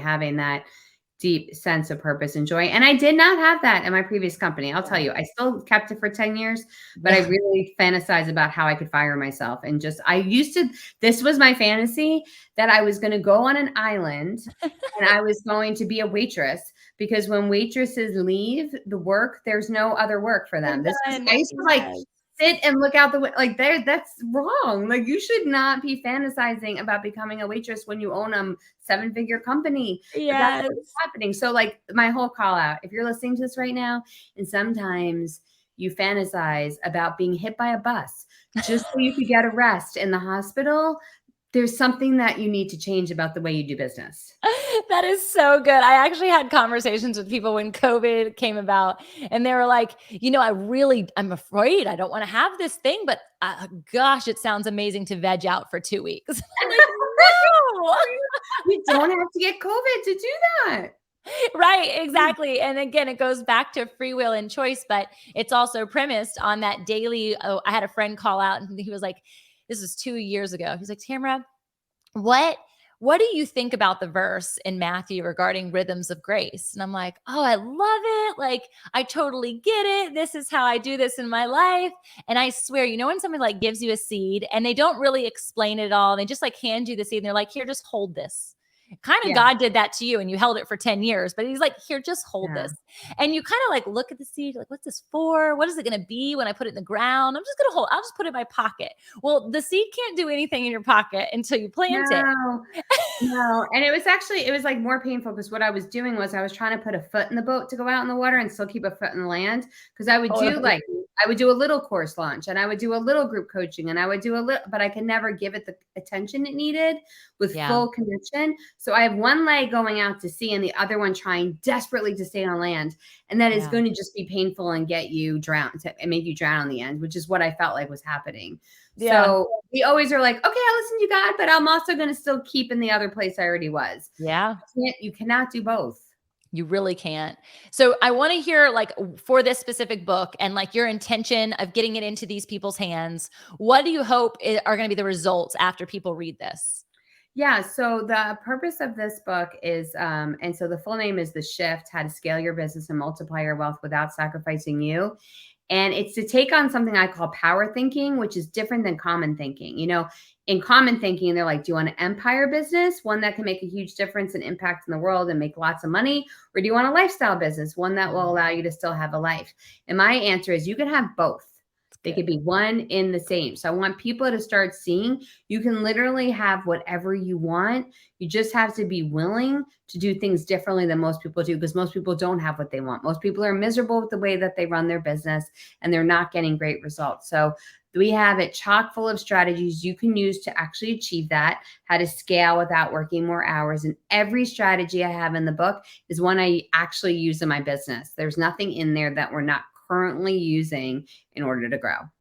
having that deep sense of purpose and joy. And I did not have that in my previous company. I'll tell you, I still kept it for 10 years, but I really fantasized about how I could fire myself. And this was my fantasy, that I was going to go on an island and I was going to be a waitress, because when waitresses leave the work, there's no other work for them. I used to like sit and look out the window, like that's wrong. Like, you should not be fantasizing about becoming a waitress when you own a 7-figure company. But that's what's happening. So like, my whole call out, if you're listening to this right now, and sometimes you fantasize about being hit by a bus just so you could get a rest in the hospital, there's something that you need to change about the way you do business. That is so good. I actually had conversations with people when COVID came about, and they were like, I'm afraid I don't want to have this thing, but gosh, it sounds amazing to veg out for 2 weeks. I'm like, no, you don't have to get COVID to do that. Right, exactly. And again, it goes back to free will and choice, but it's also premised on that daily. Oh, I had a friend call out, and he was like, this was 2 years ago. He's like, Tamra, what do you think about the verse in Matthew regarding rhythms of grace? And I'm like, oh, I love it. Like, I totally get it. This is how I do this in my life. And I swear, when someone like gives you a seed and they don't really explain it all, they just like hand you the seed and they're like, here, just hold this. Kind of God did that to you, and you held it for 10 years, but he's like, here, just hold this. And you kind of like look at the seed, like, what's this for? What is it going to be when I put it in the ground? I'll just put it in my pocket. Well, the seed can't do anything in your pocket until you plant it. No. And it was like more painful, because what I was doing was I was trying to put a foot in the boat to go out in the water and still keep a foot in the land. Because I would do a little course launch, and I would do a little group coaching, and I would do but I could never give it the attention it needed with full connection. So I have one leg going out to sea and the other one trying desperately to stay on land. And that is going to just be painful and get you drowned and make you drown in the end, which is what I felt like was happening. Yeah. So we always are like, okay, I'll listen to God, but I'm also going to still keep in the other place I already was. Yeah. You cannot do both. You really can't. So I want to hear, like, for this specific book and like your intention of getting it into these people's hands, what do you hope are going to be the results after people read this? Yeah. So the purpose of this book is, and so the full name is The Shift: How to Scale Your Business and Multiply Your Wealth Without Sacrificing You. And it's to take on something I call power thinking, which is different than common thinking. In common thinking, they're like, do you want an empire business, one that can make a huge difference and impact in the world and make lots of money? Or do you want a lifestyle business, one that will allow you to still have a life? And my answer is, you can have both. They could be one in the same. So I want people to start seeing you can literally have whatever you want. You just have to be willing to do things differently than most people do, because most people don't have what they want. Most people are miserable with the way that they run their business, and they're not getting great results. So we have it chock full of strategies you can use to actually achieve that, how to scale without working more hours. And every strategy I have in the book is one I actually use in my business. There's nothing in there that we're not currently using in order to grow.